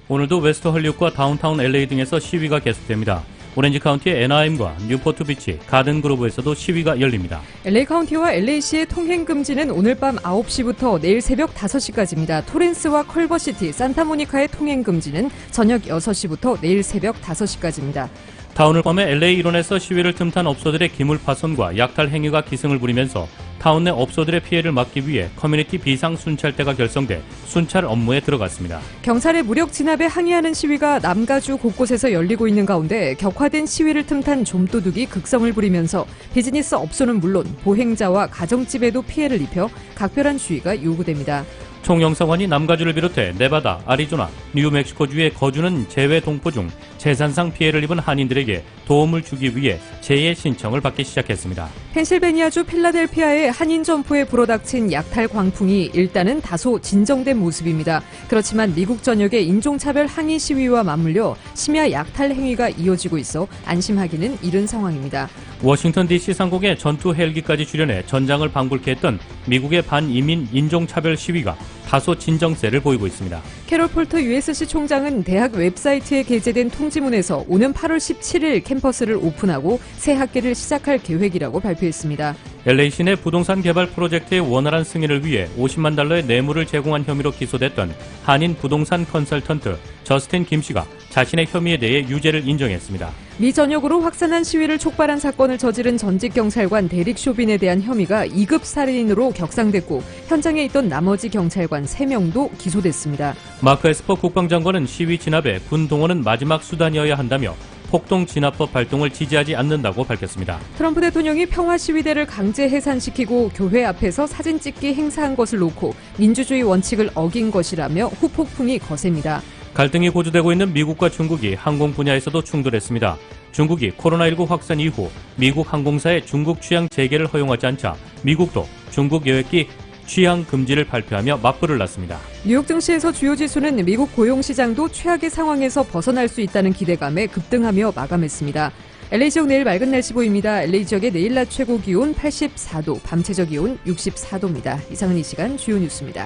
오늘도 웨스트 헐리우드와 다운타운 LA 등에서 시위가 계속됩니다. 오렌지 카운티의 애나하임과 뉴포트 비치, 가든 그로브에서도 시위가 열립니다. LA 카운티와 LA시의 통행 금지는 오늘 밤 9시부터 내일 새벽 5시까지입니다. 토렌스와 컬버시티, 산타모니카의 통행 금지는 저녁 6시부터 내일 새벽 5시까지입니다. 타운을 포함해 LA 일원에서 시위를 틈탄 업소들의 기물 파손과 약탈 행위가 기승을 부리면서 타운 내 업소들의 피해를 막기 위해 커뮤니티 비상 순찰대가 결성돼 순찰 업무에 들어갔습니다. 경찰의 무력 진압에 항의하는 시위가 남가주 곳곳에서 열리고 있는 가운데 격화된 시위를 틈탄 좀도둑이 극성을 부리면서 비즈니스 업소는 물론 보행자와 가정집에도 피해를 입혀 각별한 주의가 요구됩니다. 총영사관이 남가주를 비롯해 네바다, 아리조나, 뉴멕시코주에 거주는 재외 동포 중 재산상 피해를 입은 한인들에게 도움을 주기 위해 재해 신청을 받기 시작했습니다. 펜실베니아주 필라델피아의 한인 점포에 불어닥친 약탈 광풍이 일단은 다소 진정된 모습입니다. 그렇지만 미국 전역의 인종차별 항의 시위와 맞물려 심야 약탈 행위가 이어지고 있어 안심하기는 이른 상황입니다. 워싱턴 DC 상공에 전투 헬기까지 출연해 전장을 방불케 했던 미국의 반이민 인종차별 시위가 다소 진정세를 보이고 있습니다. 캐롤 폴터 USC 총장은 대학 웹사이트에 게재된 통지문에서 오는 8월 17일 캠퍼스를 오픈하고 새 학기를 시작할 계획이라고 발표했습니다. LA 시내 부동산 개발 프로젝트의 원활한 승인을 위해 50만 달러의 뇌물을 제공한 혐의로 기소됐던 한인 부동산 컨설턴트 저스틴 김 씨가 자신의 혐의에 대해 유죄를 인정했습니다. 미 전역으로 확산한 시위를 촉발한 사건을 저지른 전직 경찰관 데릭 쇼빈에 대한 혐의가 2급 살인으로 격상됐고 현장에 있던 나머지 경찰관 3명도 기소됐습니다. 마크 에스퍼 국방장관은 시위 진압에 군 동원은 마지막 수단이어야 한다며 폭동 진압법 발동을 지지하지 않는다고 밝혔습니다. 트럼프 대통령이 평화 시위대를 강제 해산시키고 교회 앞에서 사진 찍기 행사한 것을 놓고 민주주의 원칙을 어긴 것이라며 후폭풍이 거셉니다. 갈등이 고조되고 있는 미국과 중국이 항공 분야에서도 충돌했습니다. 중국이 코로나19 확산 이후 미국 항공사의 중국 취향 재개를 허용하지 않자 미국도 중국 여객기 취향 금지를 발표하며 맞불을 놨습니다. 뉴욕 증시에서 주요 지수는 미국 고용시장도 최악의 상황에서 벗어날 수 있다는 기대감에 급등하며 마감했습니다. LA 지역 내일 맑은 날씨 보입니다. LA 지역의 내일 낮 최고 기온 84도, 밤 최저 기온 64도입니다. 이상은 이 시간 주요 뉴스입니다.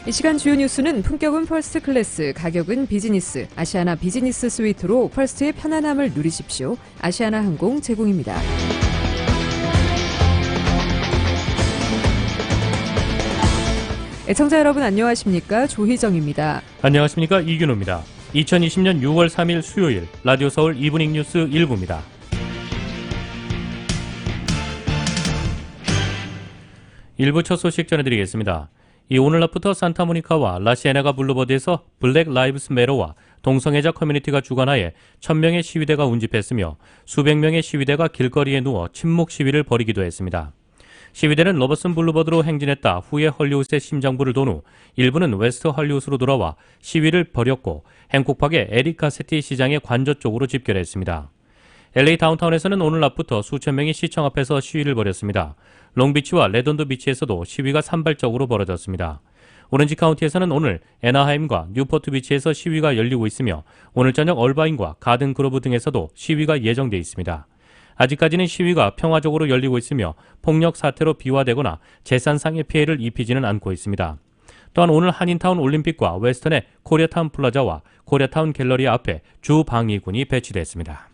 이 시간 주요 뉴스는 품격은 퍼스트 클래스, 가격은 비즈니스, 아시아나 비즈니스 스위트로 퍼스트의 편안함을 누리십시오. 아시아나 항공 제공입니다. 애청자 여러분 안녕하십니까? 조희정입니다. 안녕하십니까? 이균호입니다. 2020년 6월 3일 수요일 라디오 서울 이브닝 뉴스 1부입니다. 일부 첫 소식 전해드리겠습니다. 오늘 낮부터 산타모니카와 라시애나가 블루버드에서 블랙 라이브스 매러와 동성애자 커뮤니티가 주관하에 1000명의 시위대가 운집했으며 수백 명의 시위대가 길거리에 누워 침묵 시위를 벌이기도 했습니다. 시위대는 로버슨 블루버드로 행진했다 후에 헐리우드의 심장부를 돈 후 일부는 웨스트 헐리우드로 돌아와 시위를 벌였고 행콕팍의 에릭 가세티 시장의 관저 쪽으로 집결했습니다. LA 다운타운에서는 오늘 낮부터 수천 명이 시청 앞에서 시위를 벌였습니다. 롱비치와 레돈도 비치에서도 시위가 산발적으로 벌어졌습니다. 오렌지 카운티에서는 오늘 애나하임과 뉴포트 비치에서 시위가 열리고 있으며 오늘 저녁 얼바인과 가든 그로브 등에서도 시위가 예정돼 있습니다. 아직까지는 시위가 평화적으로 열리고 있으며 폭력 사태로 비화되거나 재산상의 피해를 입히지는 않고 있습니다. 또한 오늘 한인타운 올림픽과 웨스턴의 코리아타운 플라자와 코리아타운 갤러리 앞에 주 방위군이 배치됐습니다.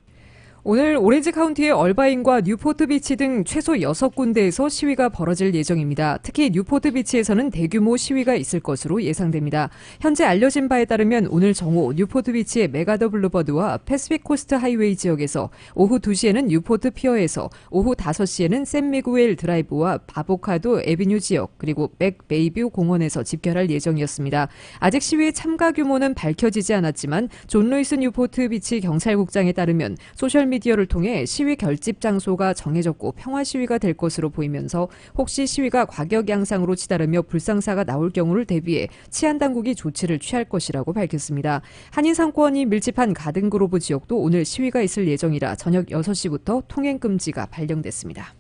오늘 오렌지 카운티의 얼바인과 뉴포트 비치 등 최소 6군데에서 시위가 벌어질 예정입니다. 특히 뉴포트 비치에서는 대규모 시위가 있을 것으로 예상됩니다. 현재 알려진 바에 따르면 오늘 정오 뉴포트 비치의 메가더 블루버드와 패시픽 코스트 하이웨이 지역에서 오후 2시에는 뉴포트 피어에서 오후 5시에는 샌 미구엘 드라이브와 아보카도 에비뉴 지역 그리고 백 베이뷰 공원에서 집결할 예정이었습니다. 아직 시위의 참가 규모는 밝혀지지 않았지만 존 루이스 뉴포트 비치 경찰국장에 따르면 소셜미디어를 통해 시위 결집 장소가 정해졌고 평화 시위가 될 것으로 보이면서 혹시 시위가 과격 양상으로 치달으며 불상사가 나올 경우를 대비해 치안당국이 조치를 취할 것이라고 밝혔습니다. 한인 상권이 밀집한 가든그로브 지역도 오늘 시위가 있을 예정이라 저녁 6시부터 통행금지가 발령됐습니다.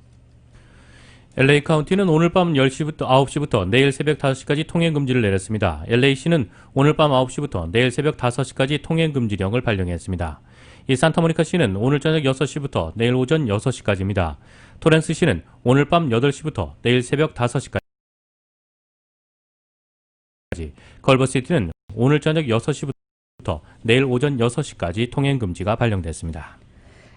LA 카운티는 오늘 밤 10시부터 9시부터 내일 새벽 5시까지 통행금지를 내렸습니다. LA시는 오늘 밤 9시부터 내일 새벽 5시까지 통행금지령을 발령했습니다. 이 산타모니카시는 오늘 저녁 6시부터 내일 오전 6시까지입니다. 토렌스시는 오늘 밤 8시부터 내일 새벽 5시까지, 컬버시티는 오늘 저녁 6시부터 내일 오전 6시까지 통행 금지가 발령됐습니다.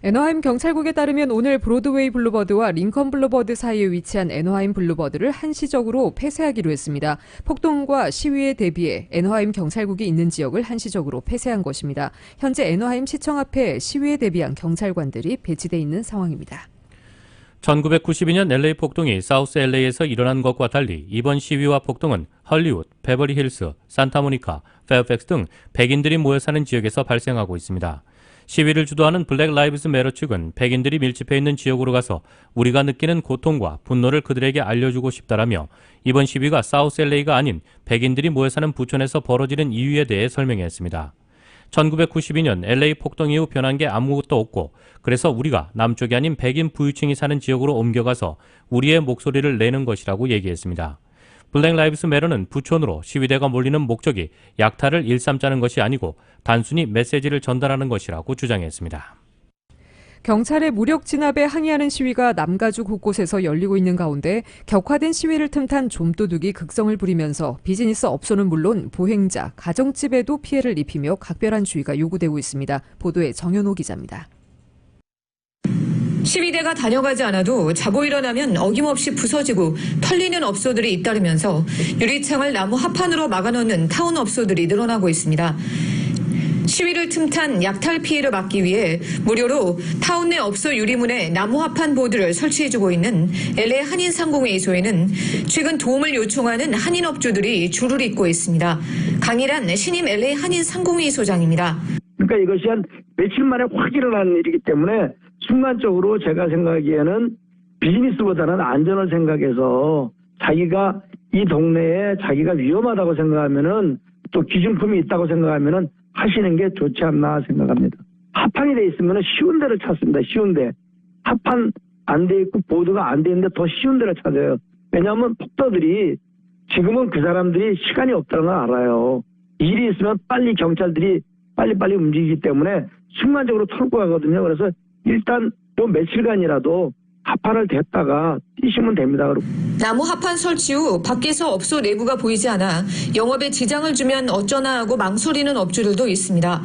애너하임 경찰국에 따르면 오늘 브로드웨이 블루버드와 링컨 블루버드 사이에 위치한 애너하임 블루버드를 한시적으로 폐쇄하기로 했습니다. 폭동과 시위에 대비해 애너하임 경찰국이 있는 지역을 한시적으로 폐쇄한 것입니다. 현재 애너하임 시청 앞에 시위에 대비한 경찰관들이 배치돼 있는 상황입니다. 1992년 LA 폭동이 사우스 LA에서 일어난 것과 달리 이번 시위와 폭동은 헐리우드, 베버리힐스, 산타모니카, 페어팩스 등 백인들이 모여 사는 지역에서 발생하고 있습니다. 시위를 주도하는 블랙 라이브스 매러 측은 백인들이 밀집해 있는 지역으로 가서 우리가 느끼는 고통과 분노를 그들에게 알려주고 싶다라며 이번 시위가 사우스 LA가 아닌 백인들이 모여 사는 부천에서 벌어지는 이유에 대해 설명했습니다. 1992년 LA 폭동 이후 변한 게 아무것도 없고 그래서 우리가 남쪽이 아닌 백인 부유층이 사는 지역으로 옮겨가서 우리의 목소리를 내는 것이라고 얘기했습니다. 블랙 라이브스 매러는 부천으로 시위대가 몰리는 목적이 약탈을 일삼자는 것이 아니고 단순히 메시지를 전달하는 것이라고 주장했습니다. 경찰의 무력 진압에 항의하는 시위가 남가주 곳곳에서 열리고 있는 가운데 격화된 시위를 틈탄 좀도둑이 극성을 부리면서 비즈니스 업소는 물론 보행자, 가정집에도 피해를 입히며 각별한 주의가 요구되고 있습니다. 보도에 정현호 기자입니다. 시위대가 다녀가지 않아도 자고 일어나면 어김없이 부서지고 털리는 업소들이 잇따르면서 유리창을 나무 합판으로 막아놓는 타운 업소들이 늘어나고 있습니다. 시위를 틈탄 약탈 피해를 막기 위해 무료로 타운 내 업소 유리문에 나무 합판 보드를 설치해주고 있는 LA 한인상공회의소에는 최근 도움을 요청하는 한인업주들이 줄을 잇고 있습니다. 강일한 신임 LA 한인상공회의소장입니다. 그러니까 이것이 한 며칠 만에 확 일어나는 일이기 때문에 순간적으로 제가 생각하기에는 비즈니스보다는 안전을 생각해서 자기가 이 동네에 자기가 위험하다고 생각하면은 또 기준품이 있다고 생각하면은 하시는 게 좋지 않나 생각합니다. 합판이 돼 있으면 쉬운 데를 찾습니다. 쉬운 데. 합판 안 돼 있고 보드가 안 돼 있는데 더 쉬운 데를 찾아요. 왜냐하면 폭도들이 지금은 그 사람들이 시간이 없다는 걸 알아요. 일이 있으면 빨리 경찰들이 빨리빨리 움직이기 때문에 순간적으로 털고 가거든요. 그래서 일단 요 며칠간이라도 합판을 댔다가 뛰시면 됩니다. 나무 합판 설치 후 밖에서 업소 내부가 보이지 않아 영업에 지장을 주면 어쩌나 하고 망설이는 업주들도 있습니다.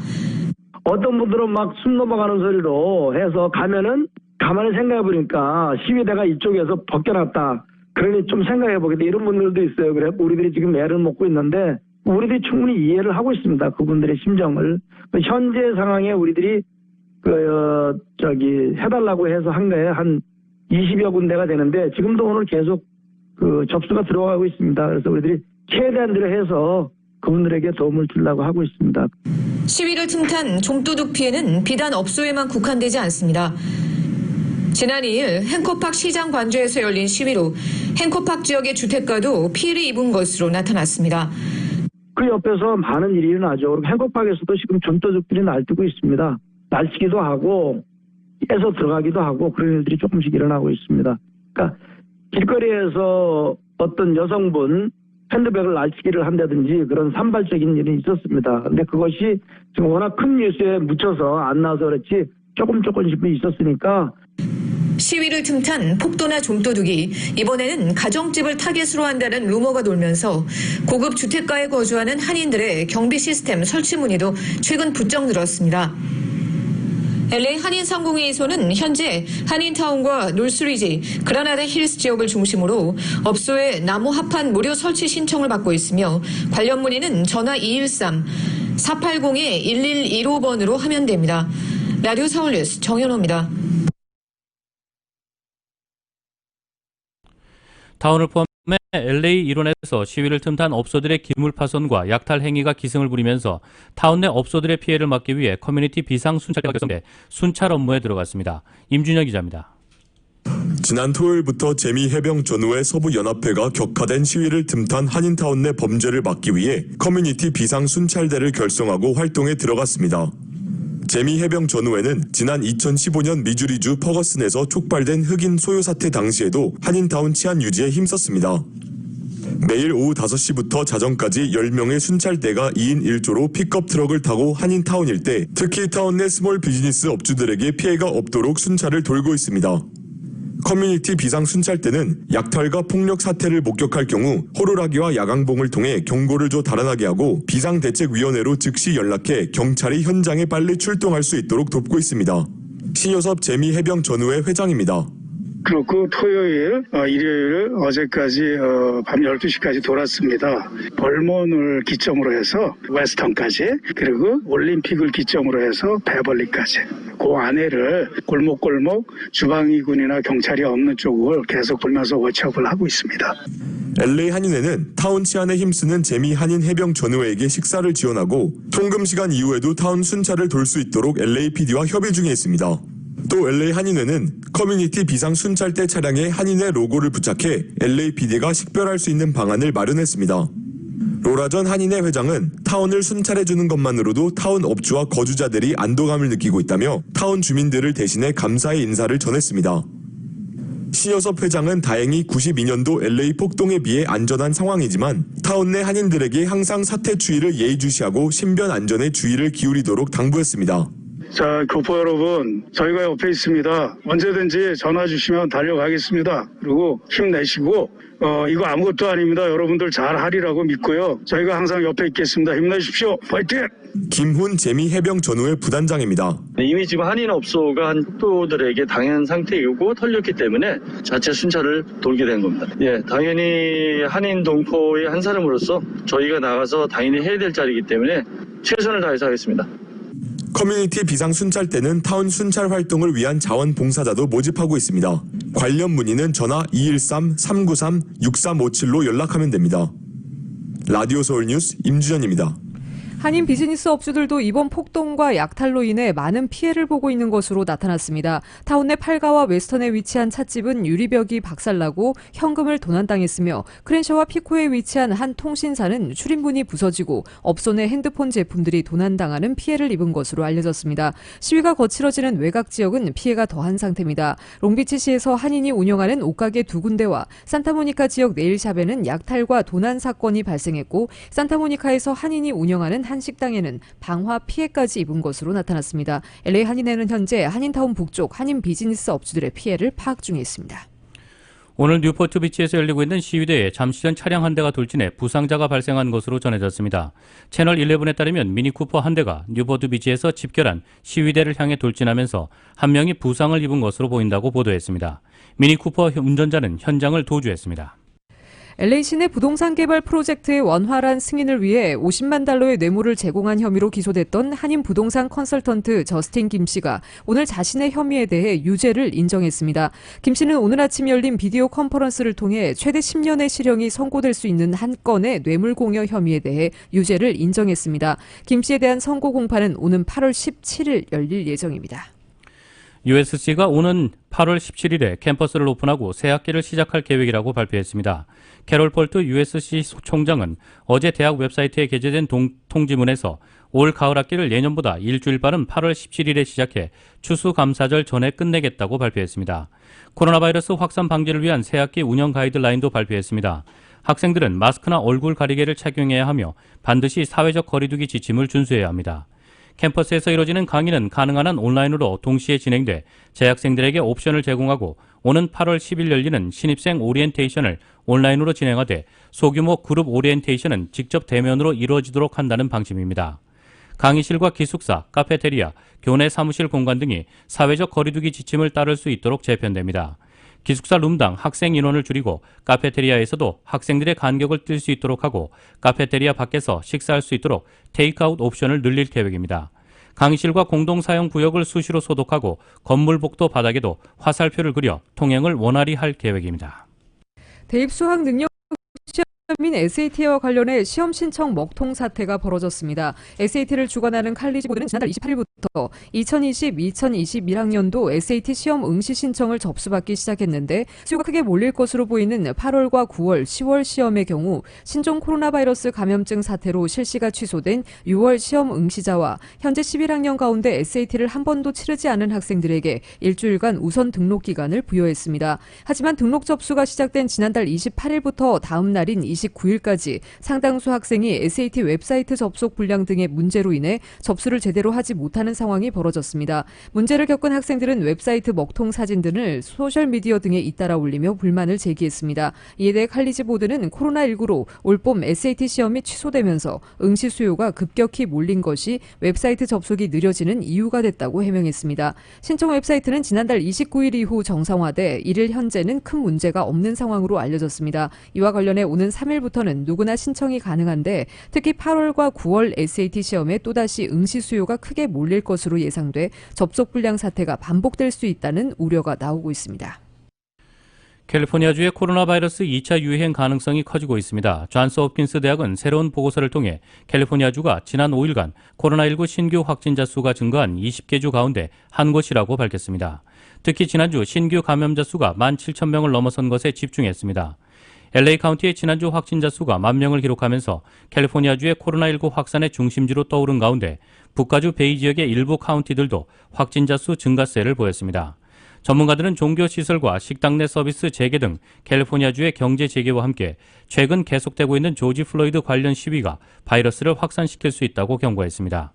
어떤 분들은 막 숨 넘어가는 소리로 해서 가면은 가만히 생각해보니까 시위대가 이쪽에서 벗겨놨다. 그러니 좀 생각해보겠다. 이런 분들도 있어요. 그래 우리들이 지금 애를 먹고 있는데 우리들이 충분히 이해를 하고 있습니다. 그분들의 심정을. 현재 상황에 우리들이 해달라고 해서 한 거에 한 20여 군데가 되는데 지금도 오늘 계속 접수가 들어가고 있습니다. 그래서 우리들이 최대한 대로 해서 그분들에게 도움을 주려고 하고 있습니다. 시위를 틈탄 좀도둑 피해는 비단 업소에만 국한되지 않습니다. 지난 2일 행커팍 시장 관저에서 열린 시위로 행커팍 지역의 주택가도 피해를 입은 것으로 나타났습니다. 그 옆에서 많은 일이 일어나죠. 행커팍에서도 지금 좀도둑들이 날뛰고 있습니다. 날치기도 하고 에서 들어가기도 하고 그런 일들이 조금씩 일어나고 있습니다. 그러니까 길거리에서 어떤 여성분 핸드백을 날치기를 한다든지 그런 산발적인 일이 있었습니다. 근데 그것이 지금 워낙 큰 뉴스에 묻혀서 안 나와서 그렇지 조금씩 있었으니까. 시위를 틈탄 폭도나 좀도둑이 이번에는 가정집을 타겟으로 한다는 루머가 돌면서 고급 주택가에 거주하는 한인들의 경비 시스템 설치 문의도 최근 부쩍 늘었습니다. LA 한인상공회의소는 현재 한인타운과 놀스리지, 그라나다 힐스 지역을 중심으로 업소에 나무 합판 무료 설치 신청을 받고 있으며 관련 문의는 전화 213-480-1115번으로 하면 됩니다. 라디오 서울뉴스 정현호입니다. 타운을 포함해 LA 일원에서 시위를 틈탄 업소들의 기물 파손과 약탈 행위가 기승을 부리면서 타운 내 업소들의 피해를 막기 위해 커뮤니티 비상 순찰대가 결성돼 순찰 업무에 들어갔습니다. 임준혁 기자입니다. 지난 토요일부터 재미해병 전후의 서부연합회가 격화된 시위를 틈탄 한인타운 내 범죄를 막기 위해 커뮤니티 비상 순찰대를 결성하고 활동에 들어갔습니다. 재미해병 전후에는 지난 2015년 미주리주 퍼거슨에서 촉발된 흑인 소요 사태 당시에도 한인타운 치안 유지에 힘썼습니다. 매일 오후 5시부터 자정까지 10명의 순찰대가 2인 1조로 픽업 트럭을 타고 한인타운 일대, 특히 타운 내 스몰 비즈니스 업주들에게 피해가 없도록 순찰을 돌고 있습니다. 커뮤니티 비상순찰대는 약탈과 폭력 사태를 목격할 경우 호루라기와 야광봉을 통해 경고를 줘 달아나게 하고 비상대책위원회로 즉시 연락해 경찰이 현장에 빨리 출동할 수 있도록 돕고 있습니다. 신효섭 재미해병전우회 회장입니다. 그렇고 토요일, 일요일 어제까지 밤 12시까지 돌았습니다. 벌몬을 기점으로 해서 웨스턴까지, 그리고 올림픽을 기점으로 해서 베벌리까지. 그 안에를 골목골목 주방위군이나 경찰이 없는 쪽을 계속 돌면서 워치업을 하고 있습니다. LA 한인회는 타운 치안에 힘쓰는 재미 한인 해병 전우회에게 식사를 지원하고 통금 시간 이후에도 타운 순찰을 돌 수 있도록 LAPD와 협의 중에 있습니다. 또 LA 한인회는 커뮤니티 비상순찰대 차량에 한인회 로고를 부착해 LAPD가 식별할 수 있는 방안을 마련했습니다. 로라전 한인회 회장은 타운을 순찰해주는 것만으로도 타운 업주와 거주자들이 안도감을 느끼고 있다며 타운 주민들을 대신해 감사의 인사를 전했습니다. 신효섭 회장은 다행히 92년도 LA 폭동에 비해 안전한 상황이지만 타운 내 한인들에게 항상 사태 추이를 예의주시하고 신변 안전에 주의를 기울이도록 당부했습니다. 자, 교포 여러분, 저희가 옆에 있습니다. 언제든지 전화 주시면 달려가겠습니다. 그리고 힘내시고 이거 아무것도 아닙니다. 여러분들 잘 하리라고 믿고요. 저희가 항상 옆에 있겠습니다. 힘내십시오. 파이팅! 김훈 재미해병전우회 부단장입니다. 이미 지금 한인업소가 한국도들에게 당한 상태이고 털렸기 때문에 자체 순찰을 돌게 된 겁니다. 예, 당연히 한인 동포의 한 사람으로서 저희가 나가서 당연히 해야 될 자리이기 때문에 최선을 다해서 하겠습니다. 커뮤니티 비상순찰대는 타운 순찰 활동을 위한 자원봉사자도 모집하고 있습니다. 관련 문의는 전화 213-393-6357로 연락하면 됩니다. 라디오 서울 뉴스 임주현입니다. 한인 비즈니스 업주들도 이번 폭동과 약탈로 인해 많은 피해를 보고 있는 것으로 나타났습니다. 타운 내 팔가와 웨스턴에 위치한 찻집은 유리벽이 박살나고 현금을 도난당했으며 크랜셔와 피코에 위치한 한 통신사는 출입문이 부서지고 업소 내 핸드폰 제품들이 도난당하는 피해를 입은 것으로 알려졌습니다. 시위가 거칠어지는 외곽 지역은 피해가 더한 상태입니다. 롱비치시에서 한인이 운영하는 옷가게 2군데와 산타모니카 지역 네일샵에는 약탈과 도난 사건이 발생했고 산타모니카에서 한인이 운영하는 한 식당에는 방화 피해까지 입은 것으로 나타났습니다. LA 한인회는 현재 한인타운 북쪽 한인 비즈니스 업주들의 피해를 파악 중에 있습니다. 오늘 뉴포트 비치에서 열리고 있는 시위대에 잠시 전 차량 한 대가 돌진해 부상자가 발생한 것으로 전해졌습니다. 채널 11에 따르면 미니쿠퍼 한 대가 뉴포트 비치에서 집결한 시위대를 향해 돌진하면서 한 명이 부상을 입은 것으로 보인다고 보도했습니다. 미니쿠퍼 운전자는 현장을 도주했습니다. LA 시내 부동산 개발 프로젝트의 원활한 승인을 위해 50만 달러의 뇌물을 제공한 혐의로 기소됐던 한인 부동산 컨설턴트 저스틴 김 씨가 오늘 자신의 혐의에 대해 유죄를 인정했습니다. 김 씨는 오늘 아침 열린 비디오 컨퍼런스를 통해 최대 10년의 실형이 선고될 수 있는 한 건의 뇌물 공여 혐의에 대해 유죄를 인정했습니다. 김 씨에 대한 선고 공판은 오는 8월 17일 열릴 예정입니다. USC가 오는 8월 17일에 캠퍼스를 오픈하고 새 학기를 시작할 계획이라고 발표했습니다. 캐롤 폴트 USC 총장은 어제 대학 웹사이트에 게재된 통지문에서 올 가을 학기를 예년보다 일주일 빠른 8월 17일에 시작해 추수감사절 전에 끝내겠다고 발표했습니다. 코로나 바이러스 확산 방지를 위한 새 학기 운영 가이드라인도 발표했습니다. 학생들은 마스크나 얼굴 가리개를 착용해야 하며 반드시 사회적 거리두기 지침을 준수해야 합니다. 캠퍼스에서 이뤄지는 강의는 가능한 한 온라인으로 동시에 진행돼 재학생들에게 옵션을 제공하고 오는 8월 10일 열리는 신입생 오리엔테이션을 온라인으로 진행하되 소규모 그룹 오리엔테이션은 직접 대면으로 이루어지도록 한다는 방침입니다. 강의실과 기숙사, 카페테리아, 교내 사무실 공간 등이 사회적 거리두기 지침을 따를 수 있도록 재편됩니다. 기숙사 룸당 학생 인원을 줄이고 카페테리아에서도 학생들의 간격을 띨 수 있도록 하고 카페테리아 밖에서 식사할 수 있도록 테이크아웃 옵션을 늘릴 계획입니다. 강의실과 공동사용 구역을 수시로 소독하고 건물 복도 바닥에도 화살표를 그려 통행을 원활히 할 계획입니다. 대입 수학 능력 시험인 SAT와 관련해 시험 신청 먹통 사태가 벌어졌습니다. SAT를 주관하는 칼리지고들은 지난달 28일부터 2020-2021학년도 SAT 시험 응시 신청을 접수받기 시작했는데 수요가 크게 몰릴 것으로 보이는 8월과 9월, 10월 시험의 경우 신종 코로나 바이러스 감염증 사태로 실시가 취소된 6월 시험 응시자와 현재 11학년 가운데 SAT를 한 번도 치르지 않은 학생들에게 일주일간 우선 등록 기간을 부여했습니다. 하지만 등록 접수가 시작된 지난달 28일부터 다음 날인 29일까지 상당수 학생이 SAT 웹사이트 접속 불량 등의 문제로 인해 접수를 제대로 하지 못하는 상황이 벌어졌습니다. 문제를 겪은 학생들은 웹사이트 먹통 사진 등을 소셜미디어 등에 잇따라 올리며 불만을 제기했습니다. 이에 대해 칼리지 보드는 코로나19로 올봄 SAT 시험이 취소되면서 응시 수요가 급격히 몰린 것이 웹사이트 접속이 느려지는 이유가 됐다고 해명했습니다. 신청 웹사이트는 지난달 29일 이후 정상화돼 이를 현재는 큰 문제가 없는 상황으로 알려졌습니다. 이와 관련해 오는 3일부터는 누구나 신청이 가능한데 특히 8월과 9월 SAT 시험에 또다시 응시 수요가 크게 몰릴 것으로 예상돼 접속 불량 사태가 반복될 수 있다는 우려가 나오고 있습니다. 캘리포니아주의 코로나 바이러스 2차 유행 가능성이 커지고 있습니다. 존스 홉킨스 대학은 새로운 보고서를 통해 캘리포니아주가 지난 5일간 코로나19 신규 확진자 수가 증가한 20개 주 가운데 한 곳이라고 밝혔습니다. 특히 지난주 신규 감염자 수가 17,000명을 넘어선 것에 집중했습니다. LA 카운티의 지난주 확진자 수가 10,000명을 기록하면서 캘리포니아주의 코로나19 확산의 중심지로 떠오른 가운데 북가주 베이 지역의 일부 카운티들도 확진자 수 증가세를 보였습니다. 전문가들은 종교시설과 식당 내 서비스 재개 등 캘리포니아주의 경제 재개와 함께 최근 계속되고 있는 조지 플로이드 관련 시위가 바이러스를 확산시킬 수 있다고 경고했습니다.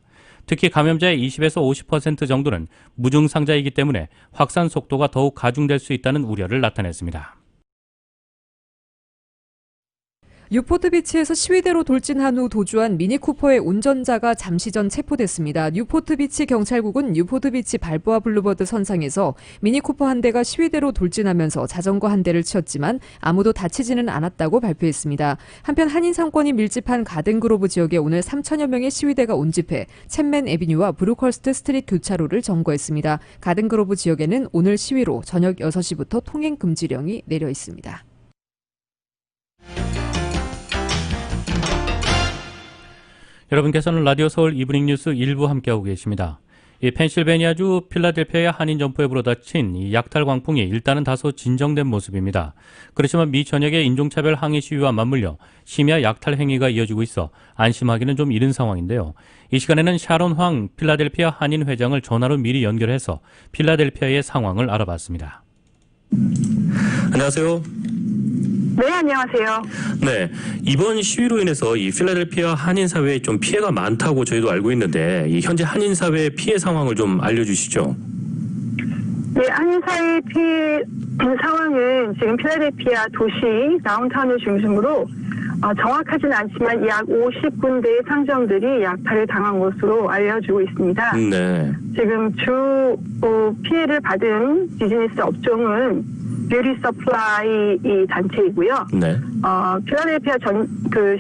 특히 감염자의 20에서 50% 정도는 무증상자이기 때문에 확산 속도가 더욱 가중될 수 있다는 우려를 나타냈습니다. 뉴포트비치에서 시위대로 돌진한 후 도주한 미니쿠퍼의 운전자가 잠시 전 체포됐습니다. 뉴포트비치 경찰국은 뉴포트비치 발보아 블루버드 선상에서 미니쿠퍼 한 대가 시위대로 돌진하면서 자전거 한 대를 치었지만 아무도 다치지는 않았다고 발표했습니다. 한편 한인 상권이 밀집한 가든그로브 지역에 오늘 3천여 명의 시위대가 운집해 챗맨 애비뉴와 브루컬스트 스트릿 교차로를 점거했습니다. 가든그로브 지역에는 오늘 시위로 저녁 6시부터 통행 금지령이 내려 있습니다. 여러분께서는 라디오 서울 이브닝 뉴스 1부 함께하고 계십니다. 이 펜실베니아주 필라델피아의 한인 점포에 불어닥친 이 약탈 광풍이 일단은 다소 진정된 모습입니다. 그렇지만 미 전역의 인종차별 항의 시위와 맞물려 심야 약탈 행위가 이어지고 있어 안심하기는 좀 이른 상황인데요. 이 시간에는 샤론 황 필라델피아 한인 회장을 전화로 미리 연결해서 필라델피아의 상황을 알아봤습니다. 안녕하세요. 네, 안녕하세요. 네, 이번 시위로 인해서 이 필라델피아 한인 사회에 좀 피해가 많다고 저희도 알고 있는데 이 현재 한인 사회의 피해 상황을 좀 알려주시죠. 네, 한인 사회 피해 상황은 지금 필라델피아 도시 다운타운을 중심으로 정확하진 않지만 약 50군데의 상점들이 약탈을 당한 것으로 알려지고 있습니다. 네. 지금 주 피해를 받은 비즈니스 업종은 뷰티 서플라이 단체이고요. 네. 필라델피아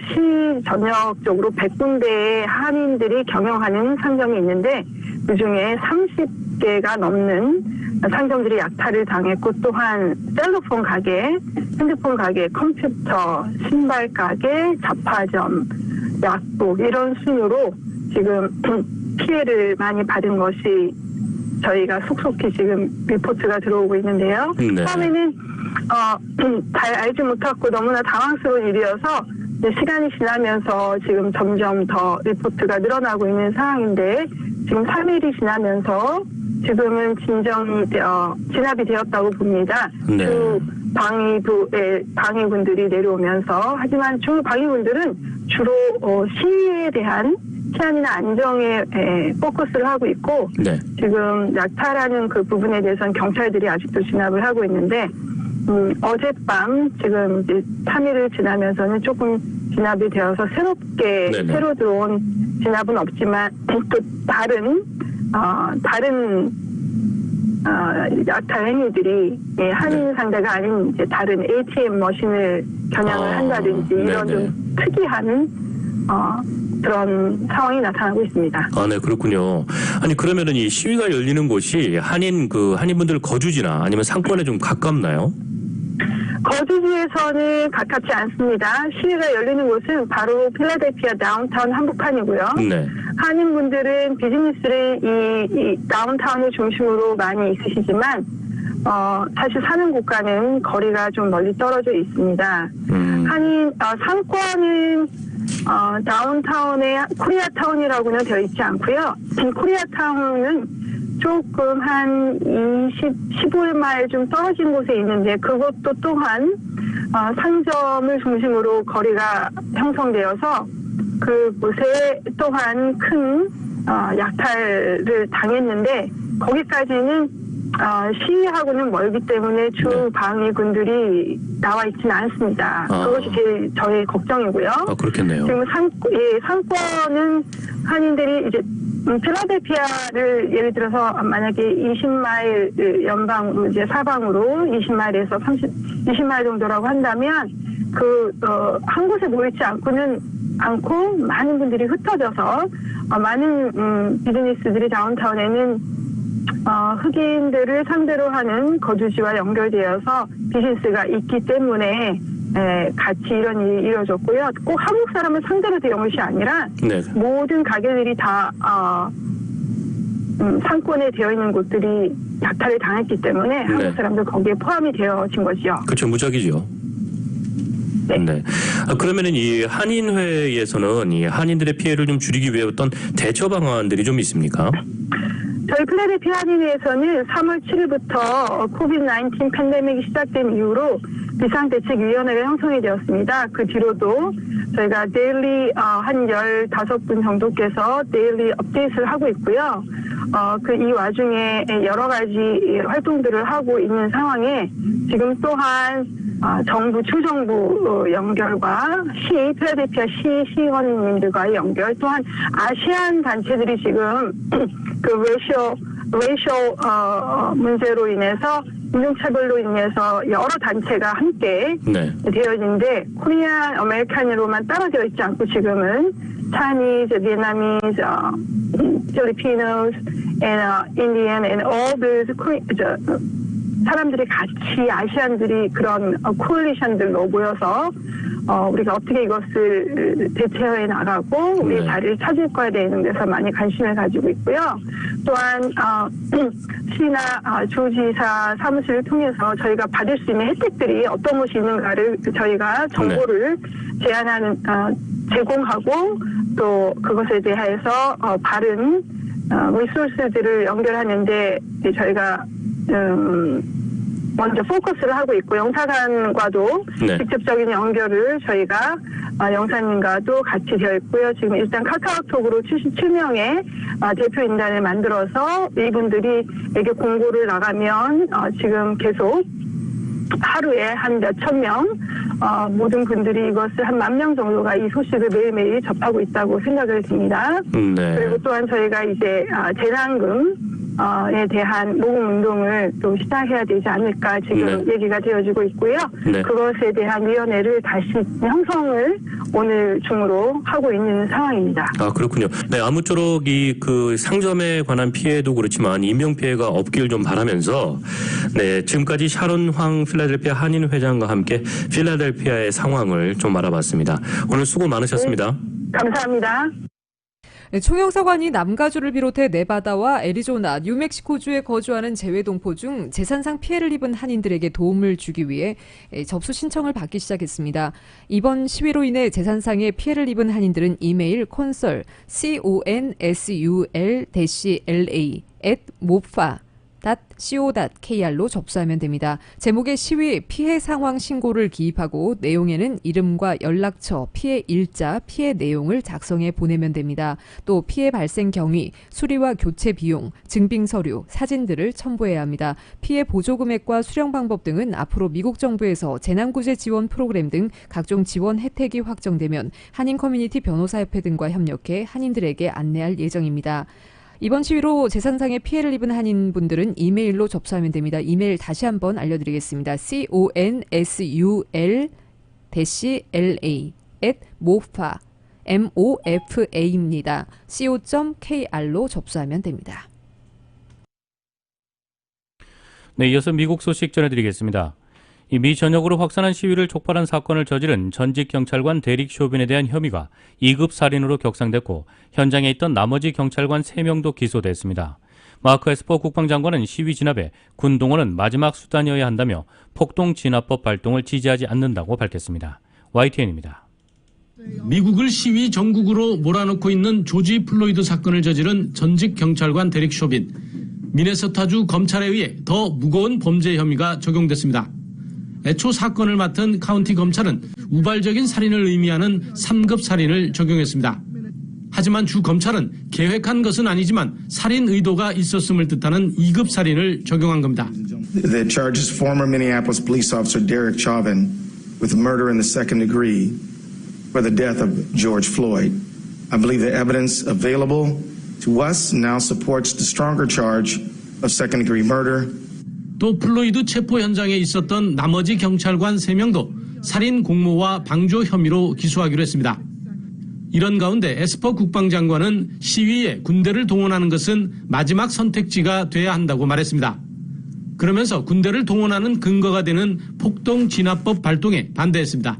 시 전역적으로 100군데의 한인들이 경영하는 상점이 있는데 그중에 30개가 넘는 상점들이 약탈을 당했고 또한 셀러폰 가게, 핸드폰 가게, 컴퓨터, 신발 가게, 잡화점, 약국 이런 순으로 지금 피해를 많이 받은 것이 저희가 속속히 지금 리포트가 들어오고 있는데요. 네. 처음에는 잘 알지 못하고 너무나 당황스러운 일이어서 시간이 지나면서 지금 점점 더 리포트가 늘어나고 있는 상황인데 지금 3일이 지나면서 지금은 진압이 되었다고 봅니다. 네. 주 방위군들이 내려오면서 하지만 주 방위군들은 주로 시위에 대한 치안이나 안정에 포커스를 하고 있고 네. 지금 약탈하는 그 부분에 대해서는 경찰들이 아직도 진압을 하고 있는데 어젯밤 지금 이제 3일을 지나면서는 조금 진압이 되어서 새롭게 네네. 새로 들어온 진압은 없지만 또 다른 약탈 행위들이 한인 상대가 아닌 이제 다른 ATM 머신을 겨냥을 한다든지 이런 네네. 좀 특이한 그런 상황이 나타나고 있습니다. 아, 네, 그렇군요. 아니, 그러면은 이 시위가 열리는 곳이 한인분들 거주지나 아니면 상권에 좀 가깝나요? 거주지에서는 가깝지 않습니다. 시위가 열리는 곳은 바로 필라델피아 다운타운 한복판이고요. 네. 한인분들은 비즈니스를 이 다운타운을 중심으로 많이 있으시지만 사실 사는 곳과는 거리가 좀 멀리 떨어져 있습니다. 상권은 다운타운에 코리아타운이라고는 되어 있지 않고요. 코리아타운은 조금 한 15마일 좀 떨어진 곳에 있는데 그것도 또한 상점을 중심으로 거리가 형성되어서 그곳에 또한 큰 약탈을 당했는데 거기까지는 시위하고는 멀기 때문에 주 방위군들이 나와 있지는 않습니다. 그것이 저의 걱정이고요. 그렇겠네요. 지금 상권은 한인들이 이제 필라델피아를 예를 들어서 만약에 20마일 연방으로 이제 사방으로 20마일에서 20마일 정도라고 한다면 한 곳에 모이지 않고 많은 분들이 흩어져서 많은 비즈니스들이 다운타운에는 흑인들을 상대로 하는 거주지와 연결되어서 비즈니스가 있기 때문에 같이 이런 일이 이루어졌고요. 꼭 한국 사람을 상대로 되는 것이 아니라 네. 모든 가게들이 다 상권에 되어 있는 곳들이 약탈을 당했기 때문에 한국 사람들 거기에 포함이 되어진 거죠. 그렇죠. 무작위죠. 네. 그러면은 이 한인회에서는 이 한인들의 피해를 좀 줄이기 위해 어떤 대처 방안들이 좀 있습니까? 저희 필라델피아 한인회에서는 3월 7일부터 코비드-19 팬데믹이 시작된 이후로 비상대책위원회가 형성이 되었습니다. 그 뒤로도 저희가 데일리 한 15분 정도께서 데일리 업데이트를 하고 있고요. 이 와중에 여러 가지 활동들을 하고 있는 상황에 지금 또한 정부, 주정부 연결과 필라델피아 시의원님들과의 연결, 또한 아시안 단체들이 지금 레이셔 문제로 인해서 인종차별로 인해서 여러 단체가 함께 되어진데 코리안 아메리칸으로만 따라되어 있지 않고 지금은 Chinese, Vietnamese, Filipinos, and Indian, and all those 사람들이 같이 아시안들이 그런 코얼리션들로 모여서 우리가 어떻게 이것을 대처해 나가고 우리의 자리를 찾을 거에 대한 데서 많이 관심을 가지고 있고요. 또한 시나 주지사 사무실을 통해서 저희가 받을 수 있는 혜택들이 어떤 것이 있는가를 저희가 정보를 제공하고 또 그것에 대해서 바른 리소스들을 연결하는데 저희가 먼저 포커스를 하고 있고 영사관과도 직접적인 연결을 저희가 영사님과도 같이 되어 있고요. 지금 일단 카카오톡으로 77명의 대표인단을 만들어서 이분들에게 공고를 나가면 지금 계속 하루에 한 몇천 명 모든 분들이 이것을 한 10,000명 정도가 이 소식을 매일매일 접하고 있다고 생각을 듭니다. 그리고 또한 저희가 이제 재난금에 대한 모금 운동을 또 시작해야 되지 않을까 지금 얘기가 되어지고 있고요. 그것에 대한 위원회를 다시 형성을 오늘 중으로 하고 있는 상황입니다. 그렇군요. 네, 아무쪼록 그 상점에 관한 피해도 그렇지만 인명 피해가 없길 좀 바라면서 지금까지 샤론 황 필라델피아 한인 회장과 함께 필라델피아의 상황을 좀 알아봤습니다. 오늘 수고 많으셨습니다. 감사합니다. 총영사관이 남가주를 비롯해 네바다와 애리조나, 뉴멕시코주에 거주하는 재외동포 중 재산상 피해를 입은 한인들에게 도움을 주기 위해 접수 신청을 받기 시작했습니다. 이번 시위로 인해 재산상의 피해를 입은 한인들은 이메일 consul, consul@mofa.co.kr로 접수하면 됩니다. 제목에 시위 피해 상황 신고를 기입하고 내용에는 이름과 연락처, 피해 일자, 피해 내용을 작성해 보내면 됩니다. 또 피해 발생 경위, 수리와 교체 비용, 증빙 서류, 사진들을 첨부해야 합니다. 피해 보조 금액과 수령 방법 등은 앞으로 미국 정부에서 재난구제 지원 프로그램 등 각종 지원 혜택이 확정되면 한인 커뮤니티 변호사협회 등과 협력해 한인들에게 안내할 예정입니다. 이번 시위로 재산상의 피해를 입은 한인분들은 이메일로 접수하면 됩니다. 이메일 다시 한번 알려드리겠습니다. consul@mofa.mofa입니다. co.kr로 접수하면 됩니다. 네, 이어서 미국 소식 전해드리겠습니다. 미 전역으로 확산한 시위를 촉발한 사건을 저지른 전직 경찰관 데릭 쇼빈에 대한 혐의가 2급 살인으로 격상됐고 현장에 있던 나머지 경찰관 3명도 기소됐습니다. 마크 에스퍼 국방장관은 시위 진압에 군 동원은 마지막 수단이어야 한다며 폭동 진압법 발동을 지지하지 않는다고 밝혔습니다. YTN입니다. 미국을 시위 전국으로 몰아넣고 있는 조지 플로이드 사건을 저지른 전직 경찰관 데릭 쇼빈. 미네소타주 검찰에 의해 더 무거운 범죄 혐의가 적용됐습니다. 애초 사건을 맡은 카운티 검찰은 우발적인 살인을 의미하는 3급 살인을 적용했습니다. 하지만 주 검찰은 계획한 것은 아니지만 살인 의도가 있었음을 뜻하는 2급 살인을 적용한 겁니다. That charges former Minneapolis police officer Derek Chauvin with murder in the second degree for the death of George Floyd. I believe the evidence available to us now supports the stronger charge of second degree murder. 또 플로이드 체포 현장에 있었던 나머지 경찰관 3명도 살인 공모와 방조 혐의로 기소하기로 했습니다. 이런 가운데 에스퍼 국방장관은 시위에 군대를 동원하는 것은 마지막 선택지가 돼야 한다고 말했습니다. 그러면서 군대를 동원하는 근거가 되는 폭동 진압법 발동에 반대했습니다.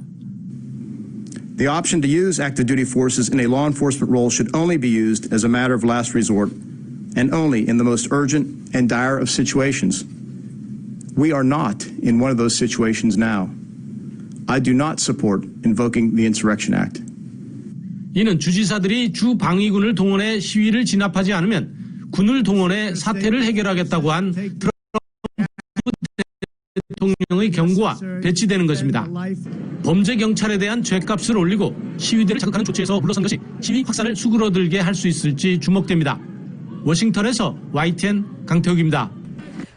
The option to use active duty forces in a law enforcement role should only be used as a matter of last resort and only in the most urgent and dire of situations. We are not in one of those situations now. I do not support invoking the Insurrection Act. 이는 주지사들이 주 방위군을 동원해 시위를 진압하지 않으면 군을 동원해 사태를 해결하겠다고 한 트럼프 대통령의 경고와 배치되는 것입니다. 범죄 경찰에 대한 죗값을 올리고 시위대를 자극하는 조치에서 물러선 것이 시위 확산을 수그러들게 할 수 있을지 주목됩니다. 워싱턴에서 YTN 강태욱입니다.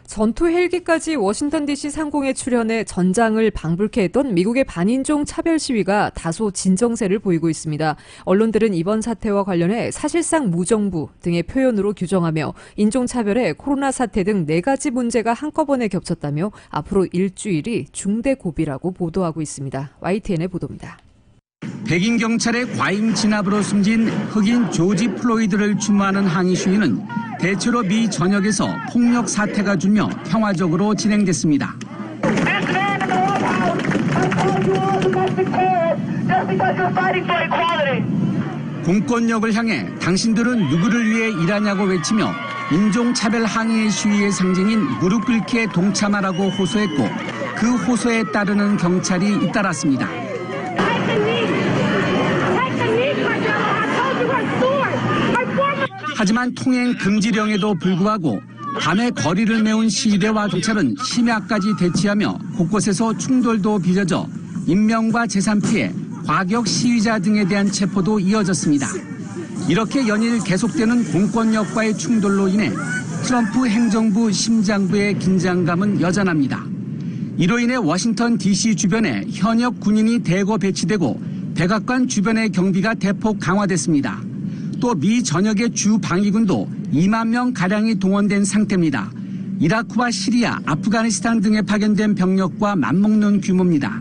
전투 헬기까지 워싱턴 DC 상공에 출현해 전장을 방불케 했던 미국의 반인종 차별 시위가 다소 진정세를 보이고 있습니다. 언론들은 이번 사태와 관련해 사실상 무정부 등의 표현으로 규정하며 인종차별에 코로나 사태 등 4가지 문제가 한꺼번에 겹쳤다며 앞으로 일주일이 중대 고비라고 보도하고 있습니다. YTN의 보도입니다. 백인 경찰의 과잉 진압으로 숨진 흑인 조지 플로이드를 추모하는 항의 시위는 대체로 미 전역에서 폭력 사태가 줄며 평화적으로 진행됐습니다. 공권력을 향해 당신들은 누구를 위해 일하냐고 외치며 인종차별 항의의 시위의 상징인 무릎 꿇기에 동참하라고 호소했고 그 호소에 따르는 경찰이 잇따랐습니다. 하지만 통행 금지령에도 불구하고 밤에 거리를 메운 시위대와 경찰은 심야까지 대치하며 곳곳에서 충돌도 빚어져 인명과 재산 피해, 과격 시위자 등에 대한 체포도 이어졌습니다. 이렇게 연일 계속되는 공권력과의 충돌로 인해 트럼프 행정부 심장부의 긴장감은 여전합니다. 이로 인해 워싱턴 DC 주변에 현역 군인이 대거 배치되고 백악관 주변의 경비가 대폭 강화됐습니다. 또 미 전역의 주 방위군도 2만 명 가량이 동원된 상태입니다. 이라크와 시리아, 아프가니스탄 등에 파견된 병력과 맞먹는 규모입니다.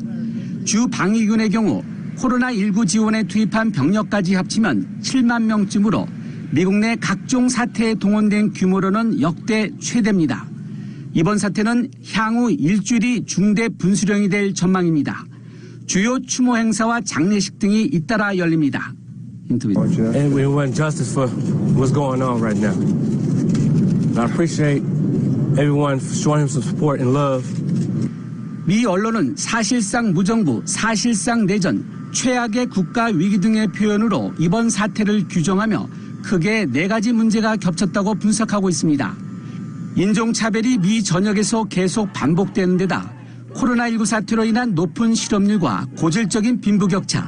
주 방위군의 경우 코로나19 지원에 투입한 병력까지 합치면 7만 명쯤으로 미국 내 각종 사태에 동원된 규모로는 역대 최대입니다. 이번 사태는 향후 일주일이 중대 분수령이 될 전망입니다. 주요 추모 행사와 장례식 등이 잇따라 열립니다. And we want justice for what's going on right now. I appreciate everyone showing him some support and love. 미 언론은 사실상 무정부, 사실상 내전, 최악의 국가 위기 등의 표현으로 이번 사태를 규정하며 크게 4가지 문제가 겹쳤다고 분석하고 있습니다. 인종차별이 미 전역에서 계속 반복되는 데다 코로나19 사태로 인한 높은 실업률과 고질적인 빈부격차,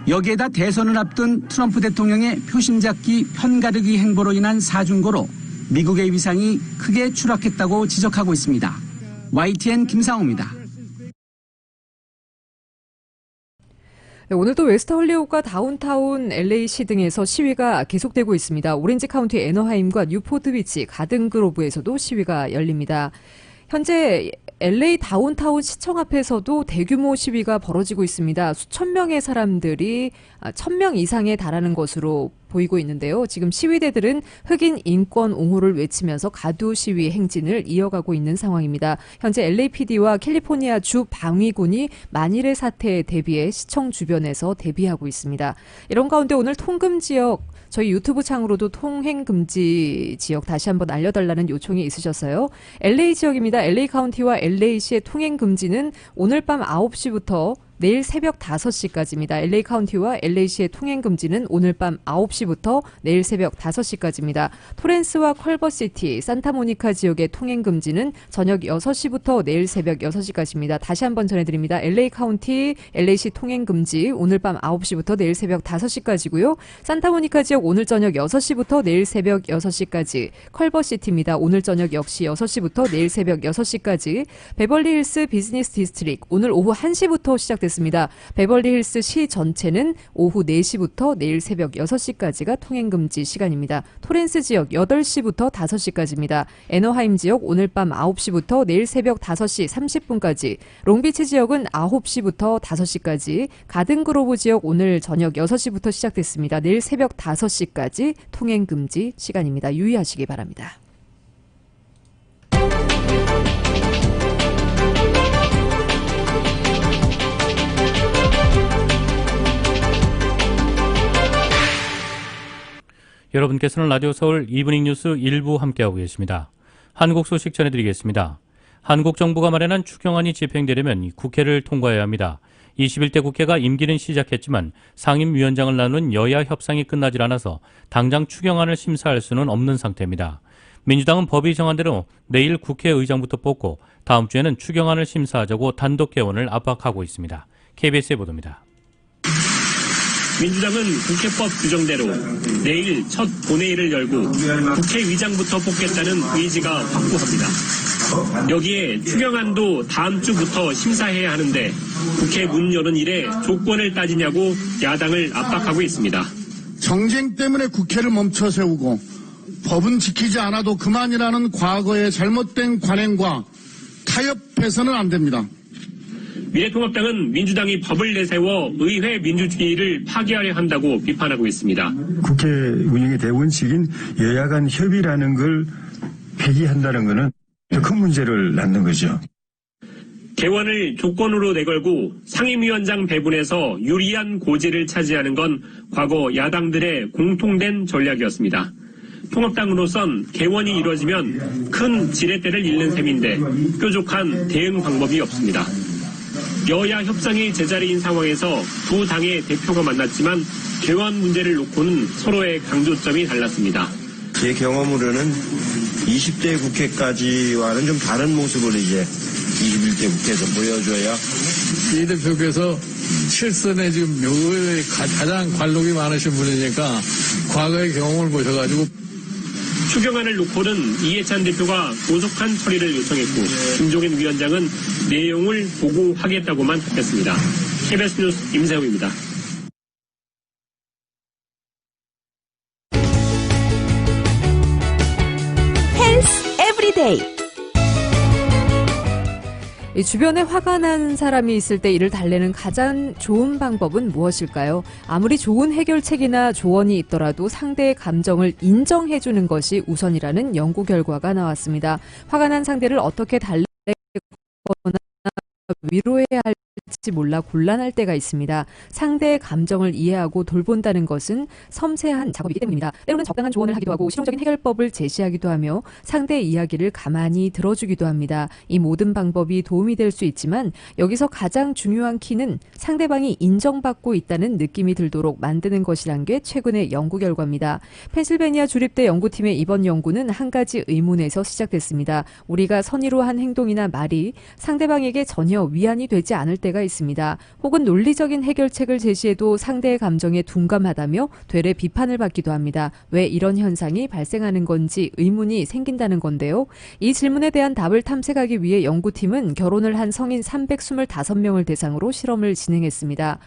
여기에다 대선을 앞둔 트럼프 대통령의 표심잡기 편가르기 행보로 인한 사중고로 미국의 위상이 크게 추락했다고 지적하고 있습니다. YTN 김상호입니다. 네, 오늘도 웨스트 헐리우드과 다운타운 LA시 등에서 시위가 계속되고 있습니다. 오렌지 카운티 애너하임과 뉴포트 비치, 가든그로브에서도 시위가 열립니다. 현재 LA 다운타운 시청 앞에서도 대규모 시위가 벌어지고 있습니다. 수천 명의 사람들이 1,000명 이상에 달하는 것으로 보이고 있는데요. 지금 시위대들은 흑인 인권 옹호를 외치면서 가두 시위 행진을 이어가고 있는 상황입니다. 현재 LAPD와 캘리포니아 주 방위군이 만일의 사태에 대비해 시청 주변에서 대비하고 있습니다. 이런 가운데 오늘 통금 지역, 저희 유튜브 창으로도 통행금지 지역 다시 한번 알려달라는 요청이 있으셨어요. LA 지역입니다. LA 카운티와 LA시의 통행금지는 오늘 밤 9시부터 내일 새벽 5시까지입니다. LA 카운티와 LA시의 통행 금지는 오늘 밤 9시부터 내일 새벽 5시까지입니다. 토렌스와 컬버시티, 산타모니카 지역의 통행 금지는 저녁 6시부터 내일 새벽 6시까지입니다. 다시 한번 전해드립니다. LA 카운티, LA시 통행 금지 오늘 밤 9시부터 내일 새벽 5시까지고요. 산타모니카 지역 오늘 저녁 6시부터 내일 새벽 6시까지. 컬버시티입니다. 오늘 저녁 역시 6시부터 내일 새벽 6시까지. 베벌리힐스 비즈니스 디스트릭 오늘 오후 1시부터 시작됐습니다. 베벌리힐스 시 전체는 오후 4시부터 내일 새벽 6시까지가 통행금지 시간입니다. 토렌스 지역 8시부터 5시까지입니다. 애너하임 지역 오늘 밤 9시부터 내일 새벽 5시 30분까지. 롱비치 지역은 9시부터 5시까지. 가든그로브 지역 오늘 저녁 6시부터 시작됐습니다. 내일 새벽 5시까지 통행금지 시간입니다. 유의하시기 바랍니다. 여러분께서는 라디오 서울 이브닝 뉴스 1부 함께하고 계십니다. 한국 소식 전해드리겠습니다. 한국 정부가 마련한 추경안이 집행되려면 국회를 통과해야 합니다. 21대 국회가 임기는 시작했지만 상임위원장을 나눈 여야 협상이 끝나질 않아서 당장 추경안을 심사할 수는 없는 상태입니다. 민주당은 법이 정한 대로 내일 국회의장부터 뽑고 다음 주에는 추경안을 심사하자고 단독 개원을 압박하고 있습니다. KBS의 보도입니다. 민주당은 국회법 규정대로 내일 첫 본회의를 열고 국회의장부터 뽑겠다는 의지가 확고합니다. 여기에 추경안도 다음 주부터 심사해야 하는데 국회 문 여는 일에 조건을 따지냐고 야당을 압박하고 있습니다. 정쟁 때문에 국회를 멈춰 세우고 법은 지키지 않아도 그만이라는 과거의 잘못된 관행과 타협해서는 안 됩니다. 미래통합당은 민주당이 법을 내세워 의회 민주주의를 파괴하려 한다고 비판하고 있습니다. 국회 운영의 대원칙인 여야 간 협의라는 걸 폐기한다는 것은 큰 문제를 낳는 거죠. 개원을 조건으로 내걸고 상임위원장 배분에서 유리한 고지를 차지하는 건 과거 야당들의 공통된 전략이었습니다. 통합당으로선 개원이 이루어지면 큰 지렛대를 잃는 셈인데 뾰족한 대응 방법이 없습니다. 여야 협상이 제자리인 상황에서 두 당의 대표가 만났지만 개원 문제를 놓고는 서로의 강조점이 달랐습니다. 제 경험으로는 20대 국회까지와는 좀 다른 모습을 이제 21대 국회에서 보여줘야. 이 대표께서 실선에 지금 묘에 가장 관록이 많으신 분이니까 과거의 경험을 보셔가지고. 추경안을 놓고는 이해찬 대표가 조속한 처리를 요청했고 김종인 위원장은 내용을 보고하겠다고만 답했습니다. KBS 뉴스 임세웅입니다. 헬스 에브리데이. 주변에 화가 난 사람이 있을 때 이를 달래는 가장 좋은 방법은 무엇일까요? 아무리 좋은 해결책이나 조언이 있더라도 상대의 감정을 인정해주는 것이 우선이라는 연구 결과가 나왔습니다. 화가 난 상대를 어떻게 달래거나 위로해야 할지 몰라 곤란할 때가 있습니다. 상대의 감정을 이해하고 돌본다는 것은 섬세한 작업이기 때문입니다. 때로는 적당한 조언을 하기도 하고 실용적인 해결법을 제시하기도 하며 상대의 이야기를 가만히 들어주기도 합니다. 이 모든 방법이 도움이 될 수 있지만 여기서 가장 중요한 키는 상대방이 인정받고 있다는 느낌이 들도록 만드는 것이란 게 최근의 연구 결과입니다. 펜실베니아 주립대 연구팀의 이번 연구는 한 가지 의문에서 시작됐습니다. 우리가 선의로 한 행동이나 말이 상대방에게 전혀 위안이 되지 않을 때가 있습니다. 혹은 논리적인 해결책을 제시해도 상대의 감정에 둔감하다며 되레 비판을 받기도 합니다. 왜 이런 현상이 발생하는 건지 의문이 생긴다는 건데요. 이 질문에 대한 답을 탐색하기 위해 연구팀은 결혼을 한 성인 325명을 대상으로 실험을 진행했습니다.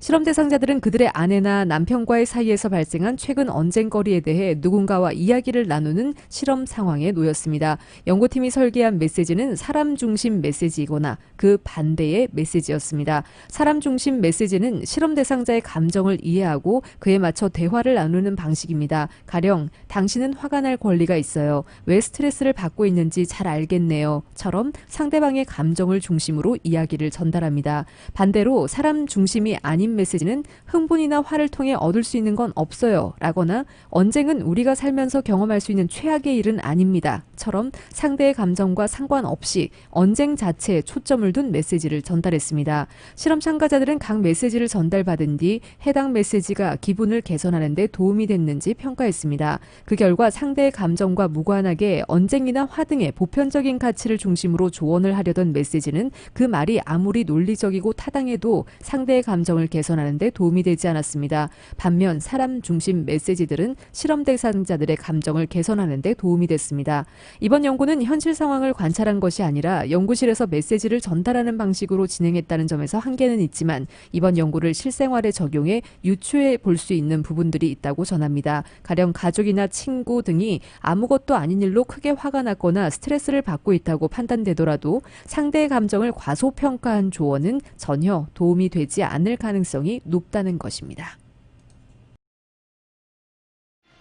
실험 대상자들은 그들의 아내나 남편과의 사이에서 발생한 최근 언쟁거리에 대해 누군가와 이야기를 나누는 실험 상황에 놓였습니다. 연구팀이 설계한 메시지는 사람 중심 메시지이거나 그 반대의 메시지였습니다. 사람 중심 메시지는 실험 대상자의 감정을 이해하고 그에 맞춰 대화를 나누는 방식입니다. 가령 당신은 화가 날 권리가 있어요. 왜 스트레스를 받고 있는지 잘 알겠네요. 처럼 상대방의 감정을 중심으로 이야기를 전달합니다. 반대로 사람 중심이 아닌 아닌 메시지는 흥분이나 화를 통해 얻을 수 있는 건 없어요 라거나 언쟁은 우리가 살면서 경험할 수 있는 최악의 일은 아닙니다 처럼 상대의 감정과 상관없이 언쟁 자체에 초점을 둔 메시지를 전달했습니다. 실험 참가자들은 각 메시지를 전달받은 뒤 해당 메시지가 기분을 개선하는 데 도움이 됐는지 평가했습니다. 그 결과 상대의 감정과 무관하게 언쟁이나 화 등의 보편적인 가치를 중심으로 조언을 하려던 메시지는 그 말이 아무리 논리적이고 타당해도 상대의 감정을 개선하는 데 도움이 되지 않았습니다. 반면 사람 중심 메시지들은 실험 대상자들의 감정을 개선하는 데 도움이 됐습니다. 이번 연구는 현실 상황을 관찰한 것이 아니라 연구실에서 메시지를 전달하는 방식으로 진행했다는 점에서 한계는 있지만 이번 연구를 실생활에 적용해 유추해 볼 수 있는 부분들이 있다고 전합니다. 가령 가족이나 친구 등이 아무것도 아닌 일로 크게 화가 났거나 스트레스를 받고 있다고 판단되더라도 상대의 감정을 과소평가한 조언은 전혀 도움이 되지 않을 가능성이 높다는 것입니다.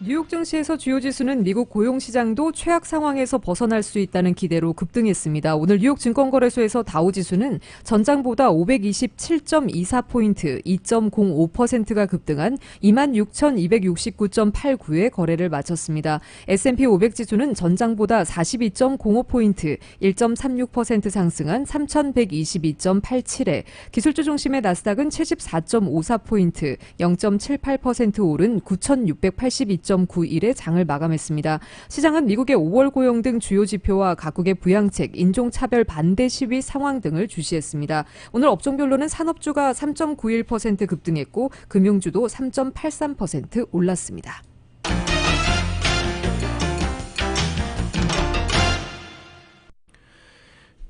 뉴욕 증시에서 주요 지수는 미국 고용시장도 최악 상황에서 벗어날 수 있다는 기대로 급등했습니다. 오늘 뉴욕 증권거래소에서 다우지수는 전장보다 527.24포인트, 2.05%가 급등한 26,269.89에 거래를 마쳤습니다. S&P 500지수는 전장보다 42.05포인트, 1.36% 상승한 3,122.87에, 기술주 중심의 나스닥은 74.54포인트, 0.78% 오른 9,682.91에 장을 마감했습니다. 시장은 미국의 5월 고용 등 주요 지표와 각국의 부양책, 인종차별 반대 시위 상황 등을 주시했습니다. 오늘 업종별로는 산업주가 3.91% 급등했고 금융주도 3.83% 올랐습니다.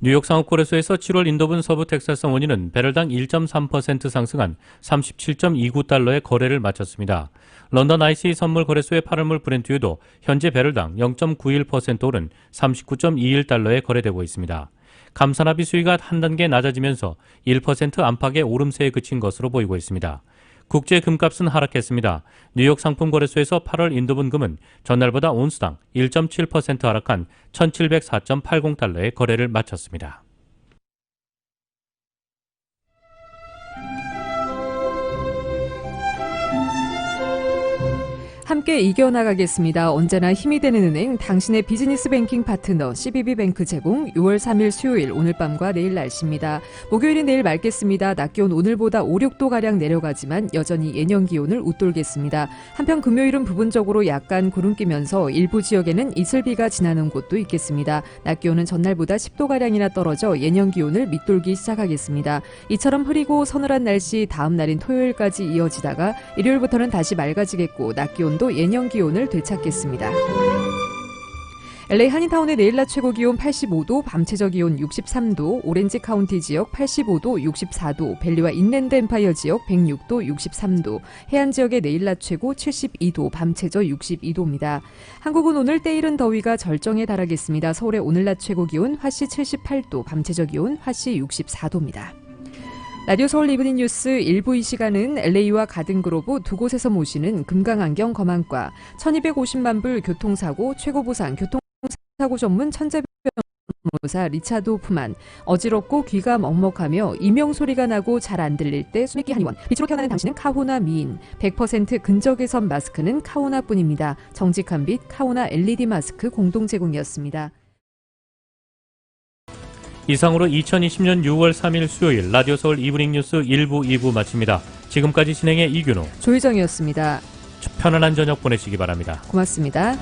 뉴욕 상업거래소에서 7월 인도분 서부 텍사스 원유는 배럴당 1.3% 상승한 37.29달러의 거래를 마쳤습니다. 런던 ICE 선물 거래소의 8월물 브렌트유도 현재 배럴당 0.91% 오른 39.21달러에 거래되고 있습니다. 감산화비 수위가 한 단계 낮아지면서 1% 안팎의 오름세에 그친 것으로 보이고 있습니다. 국제 금값은 하락했습니다. 뉴욕 상품거래소에서 8월 인도분 금은 전날보다 온스당 1.7% 하락한 1704.80달러에 거래를 마쳤습니다. 함께 이겨나가겠습니다. 언제나 힘이 되는 은행, 당신의 비즈니스 뱅킹 파트너 CBB뱅크 제공 6월 3일 수요일 오늘 밤과 내일 날씨입니다. 목요일은 내일 맑겠습니다. 낮 기온 오늘보다 5, 6도가량 내려가지만 여전히 예년 기온을 웃돌겠습니다. 한편 금요일은 부분적으로 약간 구름 끼면서 일부 지역에는 이슬비가 지나는 곳도 있겠습니다. 낮 기온은 전날보다 10도가량이나 떨어져 예년 기온을 밑돌기 시작하겠습니다. 이처럼 흐리고 서늘한 날씨 다음 날인 토요일까지 이어지다가 일요일부터는 다시 맑아지겠고 낮 기온 도 예년 기온을 되찾겠습니다. LA 한인타운의 내일 낮 최고 기온 85도, 밤 최저 기온 63도, 오렌지 카운티 지역 85도, 64도, 밸리와 인랜드 엠파이어 지역 106도, 63도, 해안 지역의 내일 낮 최고 72도, 밤 최저 62도입니다. 한국은 오늘 때이른 더위가 절정에 달하겠습니다. 서울의 오늘 낮 최고 기온 화씨 78도, 밤 최저 기온 화씨 64도입니다. 라디오 서울 이브닝 뉴스 1부 이 시간은 LA와 가든그로브 두 곳에서 모시는 금강안경 검안과 1250만 불 교통사고 최고보상 교통사고 전문 천재 변호사 리차드 호프만, 어지럽고 귀가 먹먹하며 이명소리가 나고 잘 안 들릴 때 수맥기 한의원, 빛으로 태어나는 당신은 카호나 미인, 100% 근적외선 마스크는 카호나뿐입니다. 정직한 빛 카호나 LED 마스크 공동 제공이었습니다. 이상으로 2020년 6월 3일 수요일 라디오 서울 이브닝 뉴스 1부, 2부 마칩니다. 지금까지 진행의 이균호, 조희정이었습니다. 편안한 저녁 보내시기 바랍니다. 고맙습니다.